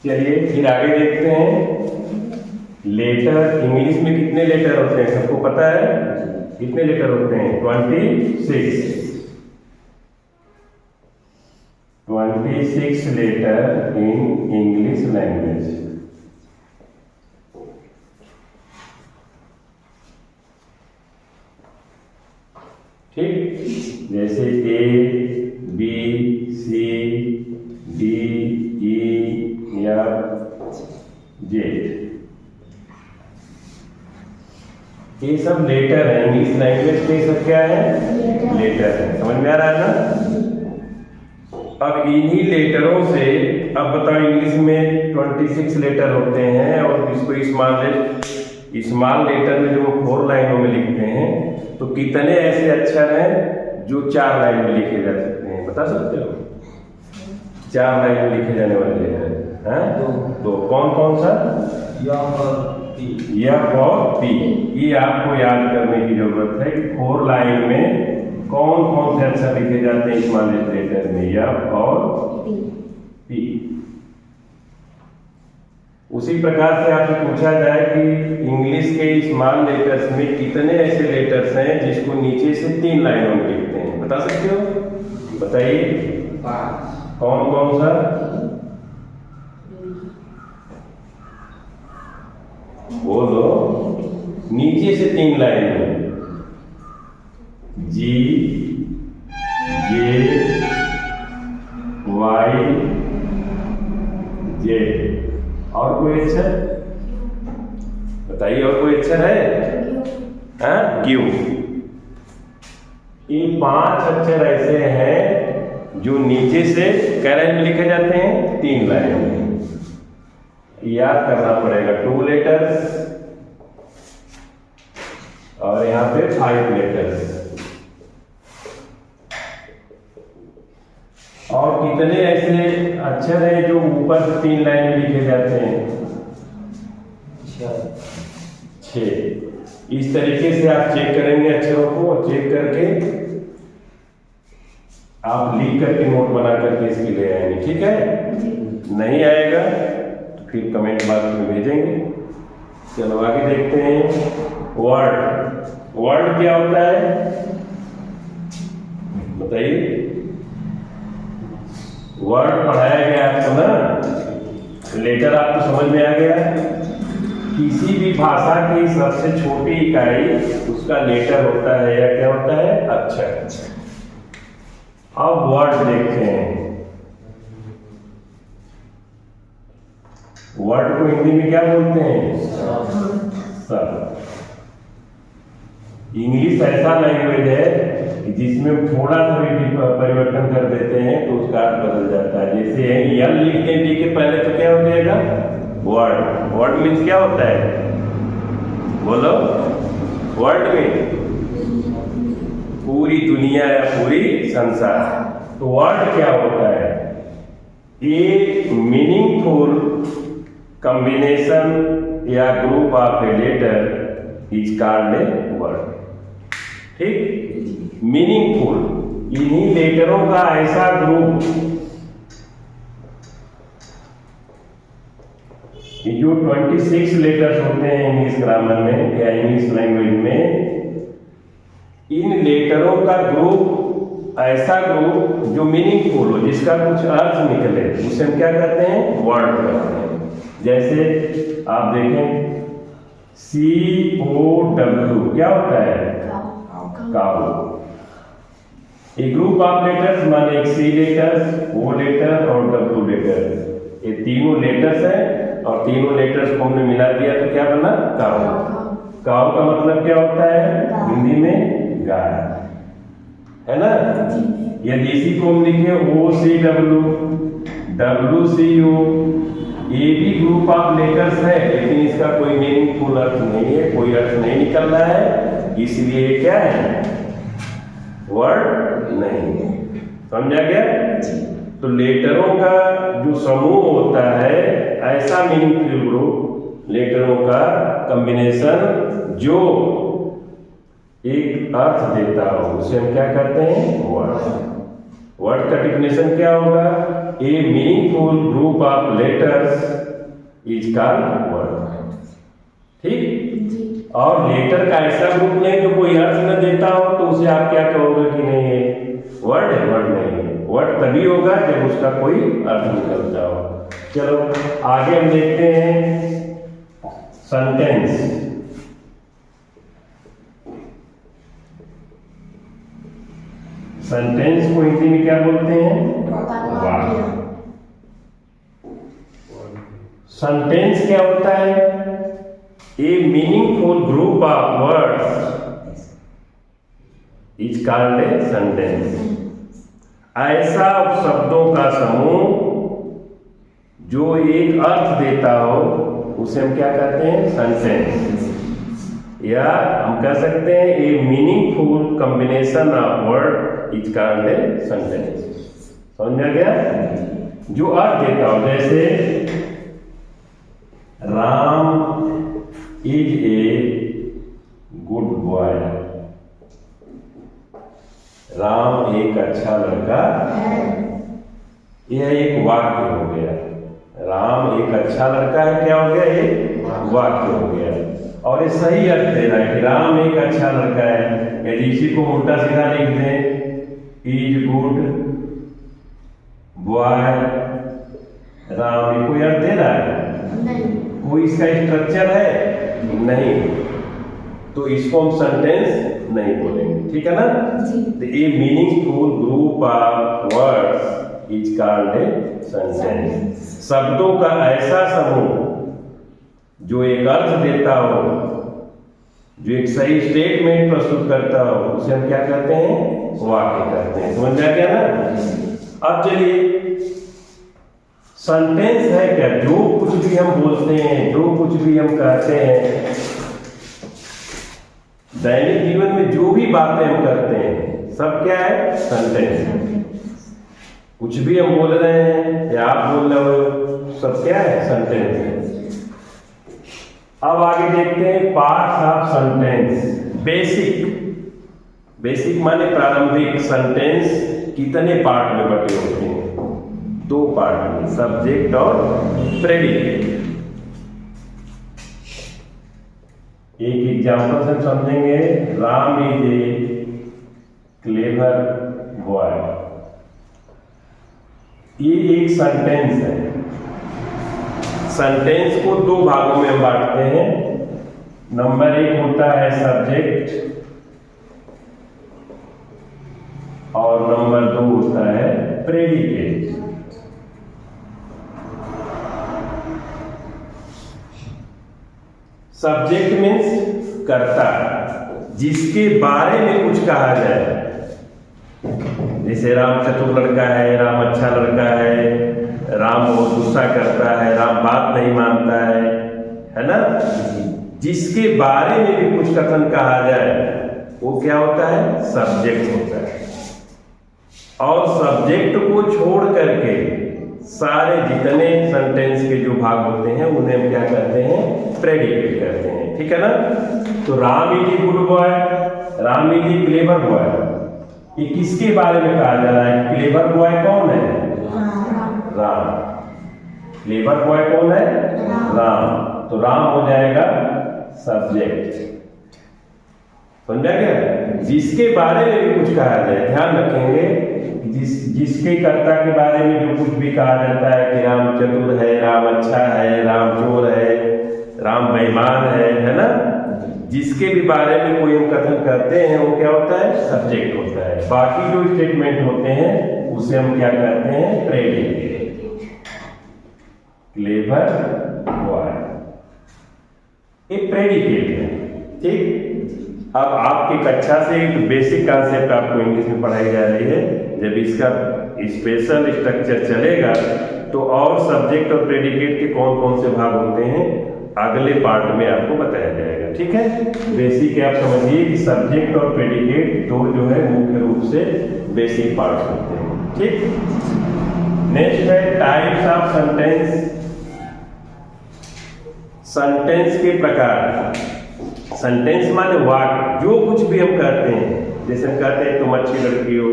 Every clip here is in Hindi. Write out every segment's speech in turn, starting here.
चलिए फिर आगे देखते हैं। लेटर इंग्लिश में कितने लेटर होते हैं सबको पता है? कितने लेटर होते हैं? 26 लेटर इन इंग्लिश लैंग्वेज। ठीक, जैसे A B C D E F Z, ये सब लेटर है। इंग्लिश लैंग्वेज के सब क्या है? लेटर है। समझ में आ रहा है ना? अब इन्हीं लेटरों से, अब बताओ इंग्लिश में 26 लेटर होते हैं और इसको स्मॉल लेटर में जो 4 लाइनों में लिखते हैं, तो कितने ऐसे अक्षर हैं जो 4 लाइन में लिखे जा सकते हैं? बता सकते हो? 4 लाइन में लिखे जाने वाले लेटर हैं तो कौन कौन सा? एफ और पी। ये आपको याद करने की जरूरत है कि 4 लाइन में कौन कौन से अक्षर लिखे जाते हैं स्मॉल लेटर में, एफ और पी। उसी प्रकार से आपसे पूछा जाए कि इंग्लिश के स्मॉल लेटर्स में कितने ऐसे लेटर्स हैं जिसको नीचे से 3 लाइनों में लिखते हैं? बता सकते हो? बताइए। 5। कौन कौन सा? बोलो। नीचे से 3 लाइन में जी, जे, वाई, जेड। और कोई अक्षर बताइए? और कोई अक्षर है? क्यू। ये 5 अक्षर ऐसे हैं जो नीचे से क्या लाइन में लिखे जाते हैं? 3 लाइन में। याद करना पड़ेगा। 2 लेटर्स और यहाँ पे 5 लेटर्स। और कितने ऐसे अक्षर हैं जो ऊपर से 3 लाइन में लिखे जाते हैं? 6। इस तरीके से आप चेक करेंगे अक्षरों को, चेक करके आप लिख करके नोट बना करके इसकी ले आएंगे। ठीक है? नहीं आएगा तो फिर कमेंट बॉक्स में भेजेंगे। चलो आगे देखते हैं। वर्ड क्या होता है? बताइए। वर्ड पढ़ाया गया आपको ना, लेटर आपको समझ में आ गया। किसी भी भाषा की सबसे छोटी इकाई उसका लेटर होता है या क्या होता है? अक्षर। अब वर्ड देखते हैं। वर्ड को हिंदी में क्या बोलते हैं? शब्द। इंग्लिश ऐसा लैंग्वेज है जिसमें थोड़ा सा भी परिवर्तन कर देते हैं तो उसका अर्थ बदल जाता है। जैसे यल लिखते हैं टी के पहले तो क्या हो जाएगा? वर्ड। वर्ड मीन्स क्या होता है? बोलो। वर्ड में पूरी दुनिया या पूरी संसार। तो वर्ड क्या होता है? ए मीनिंगफुल कॉम्बिनेशन या group of a letter is called a word. ठीक? मीनिंगफुल, इन्हीं लेटरों का ऐसा ग्रुप जो 26 लेटर्स होते हैं इंग्लिश ग्रामर में या इंग्लिश लैंग्वेज में, इन लेटरों का ग्रुप, ऐसा ग्रुप जो मीनिंगफुल हो, जिसका कुछ अर्थ निकले, उसे हम क्या कहते हैं? वर्ड कहते हैं। जैसे आप देखें COW क्या होता है? काऊ। एक ग्रुप ऑफ लेटर्स माने एक C लेटर्स, O लेटर और W लेटर। ये तीनों लेटर्स हैं और तीनों लेटर्स को हमने मिला दिया तो क्या बना? काऊ। काऊ का मतलब क्या होता है हिंदी में? गाय, है ना? यदि इसी को हम लिखे OCW, WCU, ये भी ग्रुप ऑफ लेटर्स है लेकिन इसका कोई मीनिंगफुल अर्थ नहीं है, कोई अर्थ नहीं निकल रहा है, इसलिए क्या है? वर्ड नहीं। समझा गया? तो लेटरों का जो समूह होता है, ऐसा मीनिंगफुल ग्रुप, लेटरों का कॉम्बिनेशन जो एक अर्थ देता हो, उसे हम क्या कहते हैं? वर्ड। वर्ड का डेफिनेशन क्या होगा? ए meaningful meaningful group of letters is called word. ठीक, और लेटर का ऐसा ग्रुप नहीं जो कोई अर्थ न देता हो तो उसे आप क्या कहोगे कि नहीं है वर्ड है? वर्ड नहीं है। वर्ड तभी होगा जब उसका कोई अर्थ निकलता हो। चलो आगे हम देखते हैं सेंटेंस। सेंटेंस को हिंदी में क्या बोलते हैं? वाक्य। सेंटेंस क्या होता है? A meaningful group of words is called a sentence. ऐसा शब्दों का समूह जो एक अर्थ देता हो उसे हम क्या कहते हैं? सेंटेंस। या हम कह सकते हैं ए meaningful combination of word is called a sentence. समझ में आ गया? जो अर्थ देता हो, जैसे Ram is a good boy. Ram एक अच्छा लड़का है। यह एक वाक्य हो गया। राम एक अच्छा लड़का है, क्या हो गया? एक वाक्य हो गया। और ये सही अर्थ दे रहा है कि राम एक अच्छा लड़का है। यदि इसी को उल्टा सीधा लिख दें, इज गुड बॉय राम, ये कोई अर्थ दे रहा है? नहीं। कोई इसका स्ट्रक्चर है? नहीं। तो इसको हम सेंटेंस नहीं बोलेंगे, ठीक है ना? तो ए meaningful group of words is called a sentence. शब्दों का ऐसा समूह जो एक अर्थ देता हो, जो एक सही स्टेटमेंट प्रस्तुत करता हो, उसे हम क्या कहते हैं? वाक्य कहते हैं। समझ आ गया ना? अब चलिए, सेंटेंस है क्या? जो कुछ भी हम बोलते हैं, जो कुछ भी हम कहते हैं, दैनिक जीवन में जो भी बातें हम करते हैं, सब क्या है? सेंटेंस। कुछ भी हम बोल रहे हैं या आप बोल रहे हो, सब क्या है? सेंटेंस है। अब आगे देखते हैं पार्ट्स ऑफ सेंटेंस। बेसिक माने प्रारंभिक। सेंटेंस कितने पार्ट में बटे होते हैं? 2 पार्ट में, सब्जेक्ट और प्रेडिकेट। एक एग्जाम्पल से समझेंगे। Ram is a clever boy. ये एक सेंटेंस है। सेंटेंस को 2 भागों में हम बांटते हैं। नंबर 1 होता है सब्जेक्ट और नंबर 2 होता है प्रेडिकेट। सब्जेक्ट मीन्स कर्ता, जिसके बारे में कुछ कहा जाए। जैसे राम चतुर लड़का है, राम अच्छा लड़का है, राम बहुत गुस्सा करता है, राम बात नहीं मानता है ना? जिसके बारे में भी कुछ कथन कहा जाए वो क्या होता है? सब्जेक्ट होता है। और सब्जेक्ट को छोड़ करके सारे जितने सेंटेंस के जो भाग होते हैं उन्हें हम क्या कहते हैं? प्रेडिकेट कहते हैं, ठीक है ना? तो Ram is a good boy, Ram is a clever boy, ये किसके बारे में कहा जा रहा है? क्लेवर बॉय कौन है? राम। क्लेवर बॉय कौन है? राम। तो राम हो जाएगा सब्जेक्ट। समझा गया? जिसके बारे में भी कुछ कहा जाए, ध्यान रखेंगे, जिसके कर्ता के बारे में जो कुछ भी कहा जाता है कि राम चतुर है, राम अच्छा है, राम चोर है, राम बेईमान है ना? जिसके भी बारे में कोई हम कथन करते हैं वो क्या होता है? सब्जेक्ट होता है। बाकी जो स्टेटमेंट होते हैं उसे हम क्या कहते हैं? प्रेडिकेट। क्लेवर बॉय एक प्रेडिकेट है, ठीक? अब आपकी कक्षा से एक बेसिक कॉन्सेप्ट आपको इंग्लिश में पढ़ाई जा रही है। जब इसका स्पेशल स्ट्रक्चर चलेगा तो और सब्जेक्ट और प्रेडिकेट के कौन कौन से भाग होते हैं अगले पार्ट में आपको बताया जाएगा, ठीक है? बेसिक आप समझिए कि सब्जेक्ट और प्रेडिकेट दो जो है मुख्य रूप से बेसिक पार्ट होते हैं, ठीक? नेक्स्ट है टाइप्स ऑफ सेंटेंस। सेंटेंस के प्रकार। सेंटेंस माने वाक्य, जो कुछ भी हम कहते हैं, जैसे हम कहते हैं तुम अच्छी लड़की हो,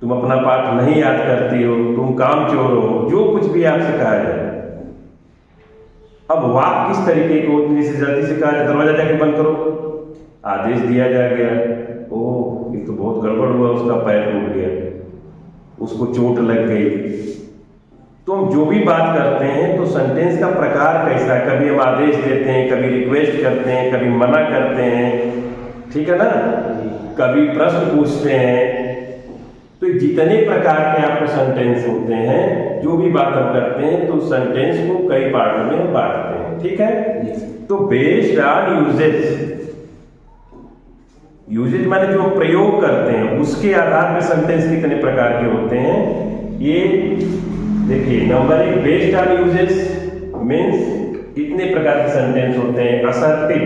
तुम अपना पाठ नहीं याद करती हो, तुम कामचोर हो, जो कुछ भी आपसे कहा जाए। अब वाक्य किस तरीके के होते हैं? जैसे जल्दी से कहा जाए दरवाजा जाके बंद करो, आदेश दिया जा गया, ओह ये तो बहुत गड़बड़ हुआ, उसका पैर टूट गया, उसको चोट लग गई। तो हम जो भी बात करते हैं तो सेंटेंस का प्रकार कैसा है, कभी हम आदेश देते हैं, कभी रिक्वेस्ट करते हैं, कभी मना करते हैं, ठीक है ना, कभी प्रश्न पूछते हैं। तो जितने प्रकार के आपको सेंटेंस होते हैं, जो भी बात हम करते हैं तो सेंटेंस को कई पार्ट में हम बांटते हैं, ठीक है। तो बेस्ड ऑन यूजेज, यूजेज माने जो प्रयोग करते हैं उसके आधार पर सेंटेंस कितने प्रकार के होते हैं। ये देखिए, number 1 based on usages means इतने प्रकार के सेंटेंस होते हैं। असर्टिव,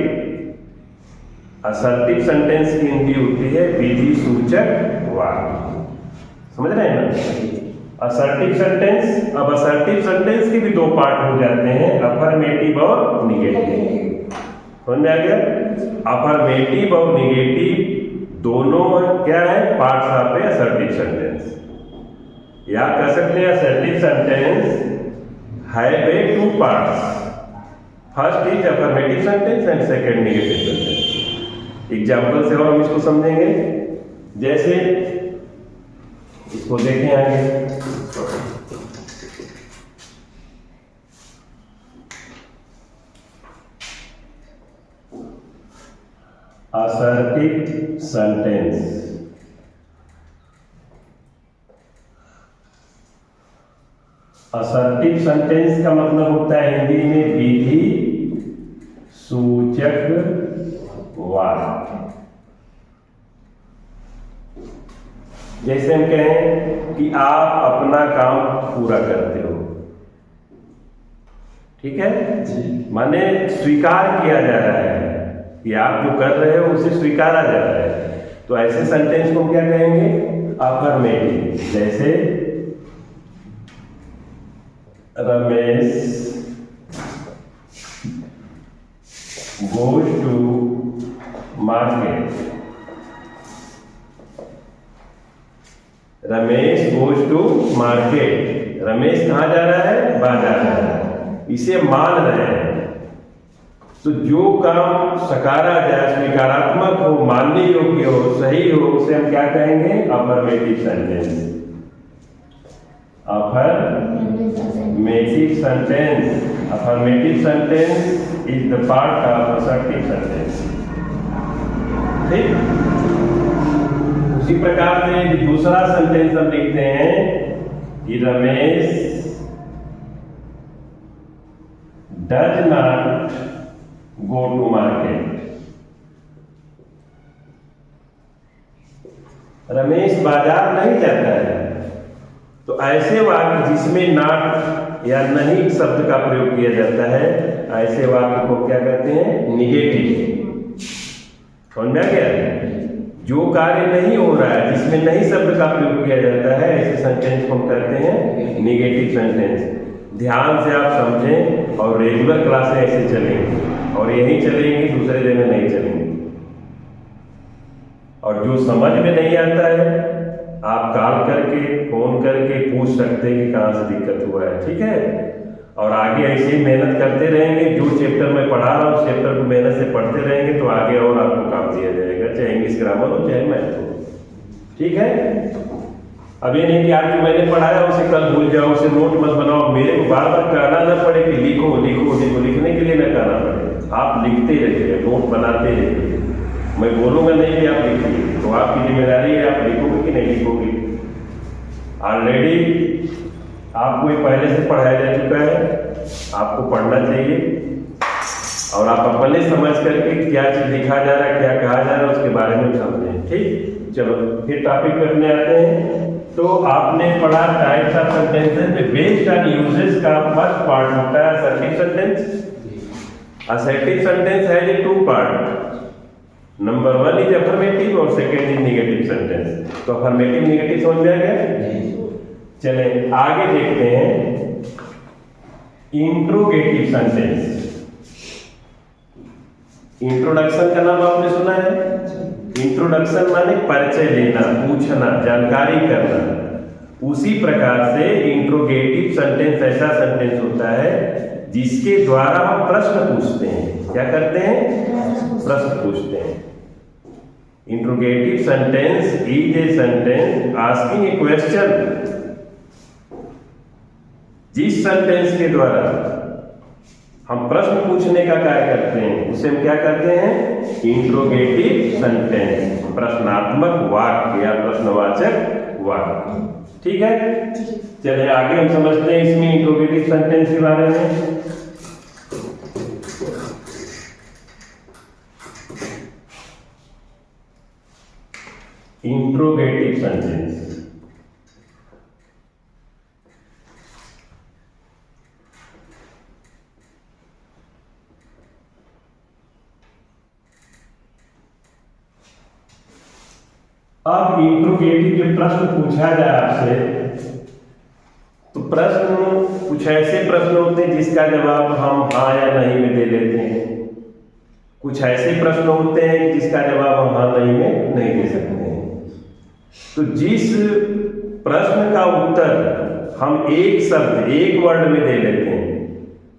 असर्टिव सेंटेंस की हिंदी होती है विधि सूचक वाक्य, समझ रहे हैं ना। असर्टिव सेंटेंस, अब असर्टिव सेंटेंस के भी दो पार्ट हो जाते हैं, अफर्मेटिव और निगेटिव। समझ में आ गया? अफर्मेटिव और निगेटिव दोनों क्या है, parts of A assertive sentence. या कह सकते हैं assertive sentence have a 2 parts, first is affirmative sentence and second negative sentence. Example से और हम इसको समझेंगे, जैसे इसको देखें आगे। असर्टिव सेंटेंस, असर्टिव सेंटेंस का मतलब होता है हिंदी में विधि सूचक वाक्य। जैसे हम कहें कि आप अपना काम पूरा करते हो, ठीक है, माने स्वीकार किया जा रहा है कि आप जो कर रहे हो उसे स्वीकारा जा रहा है। तो ऐसे सेंटेंस को क्या कहेंगे, अफर्मेटिव। जैसे Ramesh goes to market, Ramesh goes to market, Ramesh कहाँ जा रहा है, बाजार जा रहा है, इसे मान रहे हैं। तो जो काम सकारा जाए, स्वीकारात्मक हो, मानने योग्य हो, सही हो, उसे हम क्या कहेंगे, affirmative sentence. Affirmative sentence, affirmative sentence is the part of assertive sentence, ठीक। उसी प्रकार से दूसरा सेंटेंस हम लिखते हैं कि Ramesh does not go to market, Ramesh बाजार नहीं जाता है। तो ऐसे वाक्य जिसमें नॉट या नहीं शब्द का प्रयोग किया जाता है, ऐसे वाक्य को क्या कहते हैं, निगेटिव। समझ में आ गया? जो कार्य नहीं हो रहा है, जिसमें नहीं शब्द का प्रयोग किया जाता है, ऐसे सेंटेंस को हम कहते हैं निगेटिव सेंटेंस। ध्यान से आप समझें और रेगुलर क्लासें ऐसे चलेंगी, और यही चलेंगी, दूसरे दिन में नहीं चलेंगी। और जो समझ में नहीं आता है आप कॉल करके, फोन करके पूछ सकते हैं कि कहाँ से दिक्कत हुआ है, ठीक है। और आगे ऐसे ही मेहनत करते रहेंगे, जो चैप्टर में पढ़ा रहा हूँ उस चैप्टर को मेहनत से पढ़ते रहेंगे तो आगे और आपको काम दिया जाएगा, चाहे इंग्लिश ग्रामर हो चाहे मैथ हो, ठीक है। अब ये नहीं कि आज जो मैंने पढ़ाया उसे कल भूल जाओ, उसे नोट मत बनाओ, मेरे को बार बार कहना न पड़े कि लिखो लिखो लिखो, लिखने के लिए न कहना पड़े, आप लिखते रहिए, नोट बनाते रहिए। मैं बोलूंगा नहीं कि आप लिखिए, तो आपकी जिम्मेदारी है, आप लिखोगे कि नहीं लिखोगे। ऑलरेडी आपको ये पहले से पढ़ाया जा चुका है, आपको पढ़ना चाहिए और आप अपने समझ करके क्या चीज लिखा जा रहा है, क्या कहा जा रहा है, उसके बारे में समझें, ठीक। चलो फिर टॉपिक करने आते हैं। तो आपने पढ़ा टाइप्स ऑफ सेंटेंसेस में बेस्ड ऑन यूजेस का फर्स्ट पार्ट होता है assertive sentence. Assertive sentence has a 2 part, number 1 is affirmative और सेकंड इज नेगेटिव सेंटेंस। तो अफर्मेटिव नेगेटिव समझ में आ गया? चले आगे देखते हैं इंट्रोगेटिव सेंटेंस। इंट्रोडक्शन का नाम आपने सुना है? इंट्रोडक्शन माने परिचय लेना, पूछना, जानकारी करना। उसी प्रकार से इंट्रोगेटिव सेंटेंस ऐसा सेंटेंस होता है जिसके द्वारा हम प्रश्न पूछते हैं। क्या करते हैं? प्रश्न पूछते हैं। Interrogative sentence is a sentence asking A question. जिस सेंटेंस के द्वारा हम प्रश्न पूछने का कार्य करते हैं उसे हम क्या करते हैं? इंट्रोगेटिव सेंटेंस, प्रश्नात्मक वाक्य या प्रश्नवाचक वाक्य। ठीक है, चलिए आगे हम समझते हैं इसमें इंट्रोगेटिव सेंटेंस के बारे में। इंट्रोगेटिव सेंटेंस अब इंट्रोगेटिव जब प्रश्न पूछा जाए आपसे तो प्रश्न कुछ ऐसे प्रश्न होते हैं जिसका जवाब हम हाँ या नहीं में दे लेते हैं। कुछ ऐसे प्रश्न होते हैं जिसका जवाब हम हाँ नहीं में नहीं दे सकते हैं। तो जिस प्रश्न का उत्तर हम एक शब्द, एक वर्ड में दे लेते हैं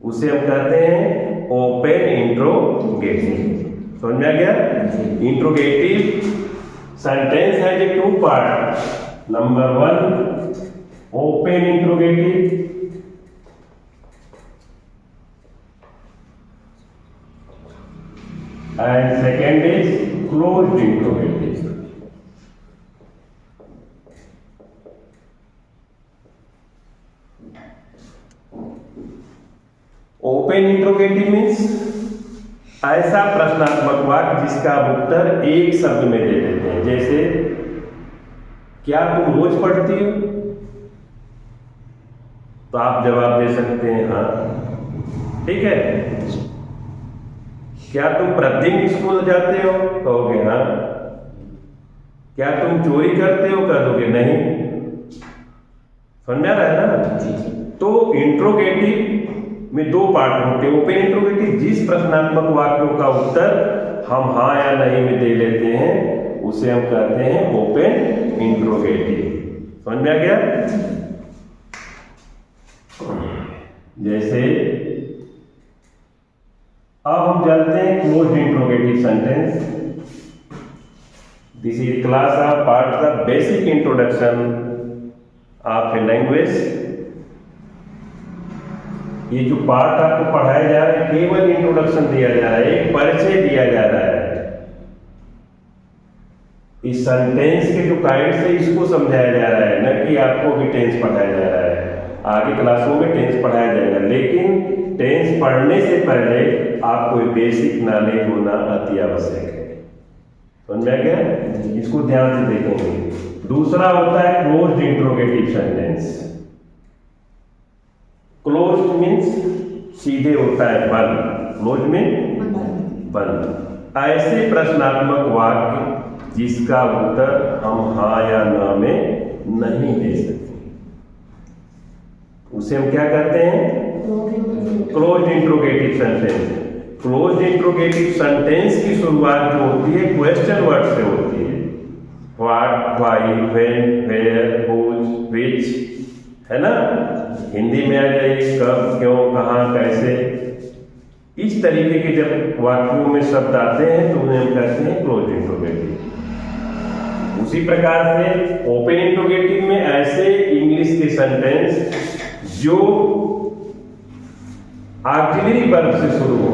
उसे हम कहते हैं ओपन इंट्रोगेटिव। समझ में आ गया? इंट्रोगेटिव सेंटेंस है जो two part. Number 1 open interrogative and second is closed interrogative. Open interrogative means ऐसा प्रश्नात्मक वाक्य जिसका उत्तर एक शब्द में दे देते हैं। जैसे क्या तुम रोज पढ़ती हो? तो आप जवाब दे सकते हैं हाँ। ठीक है। क्या तुम प्रतिदिन स्कूल जाते हो? कहोगे हाँ। क्या तुम चोरी करते हो? कह दोगे नहीं। समझ में आ रहा है ना? तो इंट्रोगेटिव में दो पार्ट होते हैं। ओपन इंट्रोगेटिव जिस प्रश्नात्मक वाक्यों का उत्तर हम हाँ या नहीं में दे लेते हैं उसे हम कहते हैं ओपन इंट्रोगेटिव। समझ में आ गया? जैसे अब हम चलते हैं closed interrogative sentence. This is class of part the basic introduction of a language. ये जो पार्ट आपको पढ़ाया जा रहा है केवल इंट्रोडक्शन दिया जा रहा है, एक परिचय दिया जा रहा है। इस सेंटेंस के जो काइंड से इसको समझाया जा रहा है, न कि आपको भी टेंस पढ़ाया जा रहा है। आगे क्लासों में टेंस पढ़ाया जाएगा, लेकिन टेंस पढ़ने से पहले आपको बेसिक नॉलेज होना अति आवश्यक है। समझ में आ गया? इसको ध्यान से देखेंगे। दूसरा होता है closed interrogative sentence. Closed means सीधे होता है बंद। क्लोज्ड मीन बंद। ऐसे प्रश्नात्मक वाक्य जिसका उत्तर हम हाँ या ना में नहीं दे सकते उसे हम क्या कहते हैं? Closed interrogative sentence. Closed interrogative sentence की शुरुआत जो होती है क्वेश्चन वर्ड से होती है। What, why, when, where, whose, which, है ना? हिंदी में आ जाए कब, क्यों, कहाँ, कैसे। इस तरीके के जब वाक्यों में शब्द आते हैं तो उन्हें हम कहते हैं क्लोज्ड इंट्रोगेटिव। उसी प्रकार से ओपन इंट्रोगेटिव में ऐसे इंग्लिश के सेंटेंस जो ऑक्सिलरी वर्ब से शुरू हो,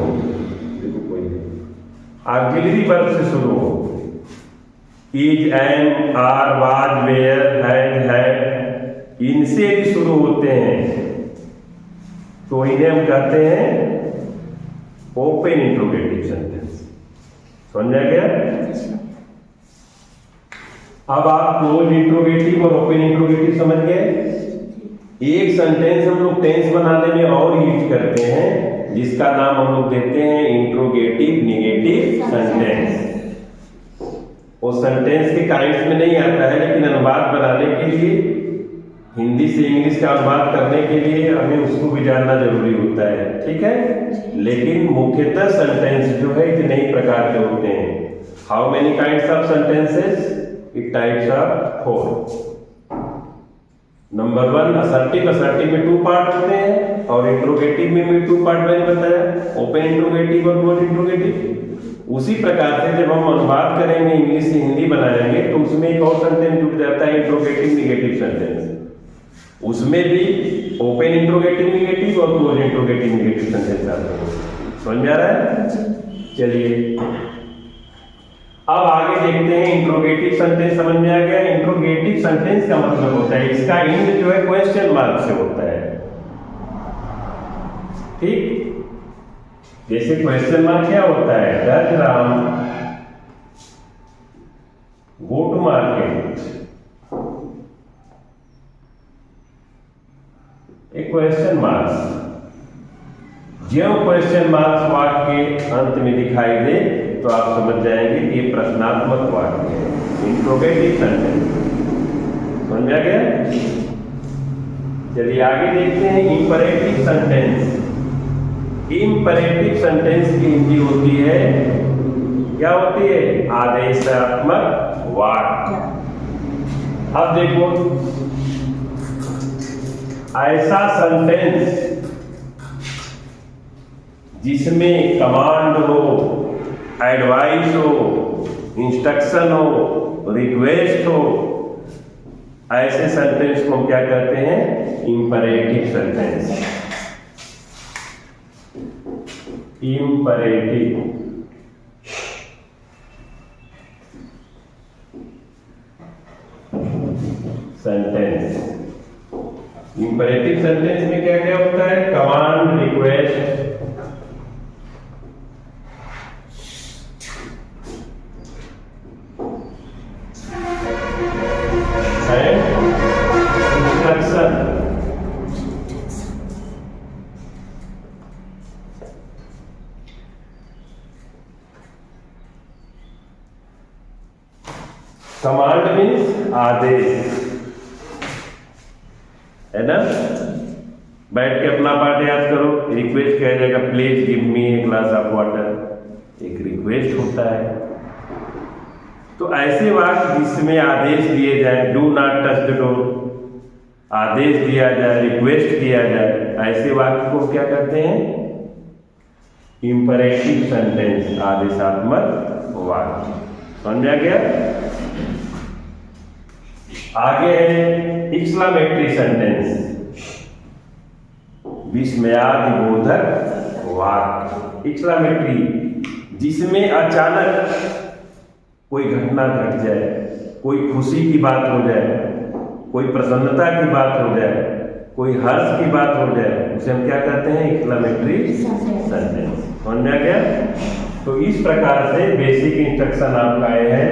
देखो कोई ऑक्सिलरी वर्ब से शुरू हो, is, am, are, was, were, has, had, इनसे भी शुरू होते हैं तो इन्हें हम कहते हैं ओपन इंट्रोगेटिव सेंटेंस। समझ आ गया? अब आप क्लोज इंट्रोगेटिव और ओपन इंट्रोगेटिव समझ गए। एक सेंटेंस हम लोग टेंस बनाने में और यूज करते हैं जिसका नाम हम लोग देते हैं इंट्रोगेटिव नेगेटिव सेंटेंस। वो सेंटेंस के काइंड्स में नहीं आता है, लेकिन अनुवाद बनाने के लिए, हिंदी से इंग्लिश का अनुवाद करने के लिए हमें उसको भी जानना जरूरी होता है। ठीक है? लेकिन मुख्यतः सेंटेंस जो है इतने ही प्रकार के होते हैं। How many kinds of sentences? It types of 4. Number 1 assertive. Assertive में 2 पार्ट होते हैं और इंट्रोगेटिव में भी 2 पार्ट मैंने बताया, ओपन इंट्रोगेटिव और क्लोज इंट्रोगेटिव. उसी प्रकार से जब हम अनुवाद करेंगे, इंग्लिश से हिंदी बनाएंगे, तो उसमें एक और सेंटेंस जुड़ जाता है, इंट्रोगेटिव निगेटिव सेंटेंस. उसमें भी ओपन इंट्रोगेटिव निगेटिव और क्लोज इंट्रोगेटिव निगेटिव सेंटेंस आते हैं. समझ में आ रहा है? चलिए अब आगे देखते हैं. इंट्रोगेटिव सेंटेंस समझ में आ गया. इंट्रोगेटिव सेंटेंस का मतलब होता है, इसका एंड जो है क्वेश्चन मार्क से होता है. ठीक, जैसे क्वेश्चन मार्क क्या होता है? Does Ram go to market? एक क्वेश्चन मार्क्स. जो क्वेश्चन मार्क्स वाक्य के अंत में दिखाई दे तो आप समझ जाएंगे कि ये प्रश्नात्मक वाक्य है, इंट्रोगेटिव सेंटेंस. समझ में आ गया? चलिए आगे देखते हैं. Imperative sentence. इंपरेटिव सेंटेंस की हिंदी होती है, क्या होती है? आदेशात्मक वाक्य. अब देखो, ऐसा सेंटेंस जिसमें कमांड हो, एडवाइस हो, इंस्ट्रक्शन हो, रिक्वेस्ट हो, ऐसे सेंटेंस को हम क्या कहते हैं? Imperative sentence. Imperative sentence. Imperative sentence में क्या क्या होता है? कमांड, रिक्वेस्ट, कमांड मीन्स आदेश, है ना? बैठ के अपना पाठ याद करो. रिक्वेस्ट कह जाएगा, please give me a glass of water. एक रिक्वेस्ट होता है. तो ऐसे वाक्य जिसमें आदेश दिए जाए, do not touch the door, आदेश दिया जाए, रिक्वेस्ट दिया जाए, ऐसे वाक्य को क्या कहते हैं? इंपरेटिव सेंटेंस, आदेशात्मक वाक्य. समझ में आ गया? आगे है एक्सक्लेमेटरी सेंटेंस, विस्मयादिबोधक वाक्य. एक्सक्लेमेटरी, जिसमें अचानक कोई घटना घट जाए, कोई खुशी की बात हो जाए, कोई प्रसन्नता की बात हो जाए, कोई हर्ष की बात हो जाए, उसे हम क्या कहते हैं? Exclamatory sentence. समझ में आ गया? तो इस प्रकार से बेसिक इंस्ट्रक्शन आपका आए हैं.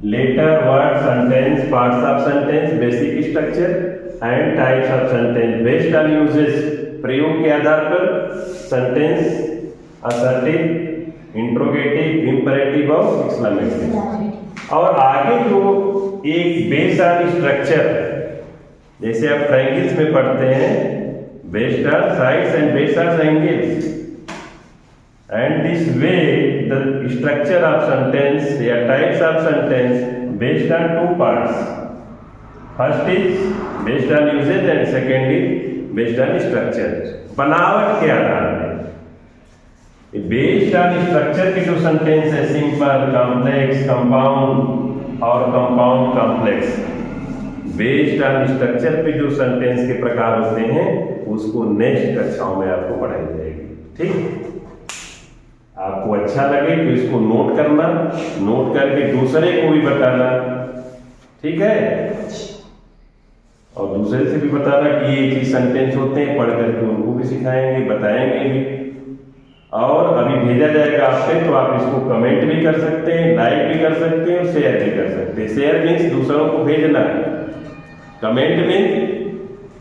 Letter, word, sentence, parts of sentence, basic structure and types of sentence based on usages. प्रयोग के आधार पर सेंटेंस असर्टिव, इंट्रोगेटिव, इंपरेटिव और एक्सक्लेमेटरी. और आगे जो एक बेस्ड ऑन स्ट्रक्चर, जैसे आप ट्रायंगल्स में पढ़ते हैं, based on sides and based on angles. And this way, the structure of sentence या types of sentence based on 2 parts. First is based on usage and second is based on structure. बनावट के आधार पे बेस्ड ऑन स्ट्रक्चर के जो सेंटेंस है, सिंपल, कॉम्प्लेक्स, कंपाउंड और compound complex. Based on structure पे जो सेंटेंस के प्रकार होते हैं उसको नेक्स्ट कक्षाओं में आपको पढ़ाई जाएगी. ठीक, आपको अच्छा लगे तो इसको नोट करना, नोट करके दूसरे को भी बताना. ठीक है? और दूसरे से भी बताना कि ये चीज सेंटेंस होते हैं, पढ़ करके उनको भी सिखाएंगे, बताएंगे भी. और अभी भेजा जाएगा आपसे, तो आप इसको कमेंट भी कर सकते हैं, लाइक भी कर सकते हैं और शेयर भी कर सकते हैं. शेयर मीन्स दूसरों को भेजना, कमेंट मीन्स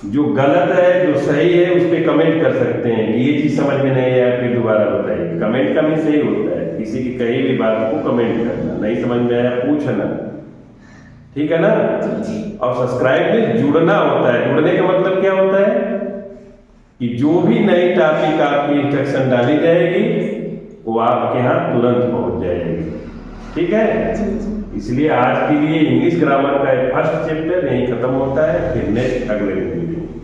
जो गलत है, जो सही है, उस पर कमेंट कर सकते हैं कि ये चीज समझ में नहीं आया, फिर दोबारा बताइए. कमेंट का मीन्स सही होता है, किसी की कही भी बात को कमेंट करना, नहीं समझ में आया पूछना. ठीक है ना? और सब्सक्राइब में जुड़ना होता है. जुड़ने का मतलब क्या होता है कि जो भी नई टॉपिक आपकी इंस्ट्रक्शन डाली जाएगी वो आपके यहाँ तुरंत पहुंच जाएगी. ठीक है। इसलिए आज के लिए इंग्लिश ग्रामर का फर्स्ट चैप्टर यहीं खत्म होता है, फिर नेक्स्ट अगले वीडियो में।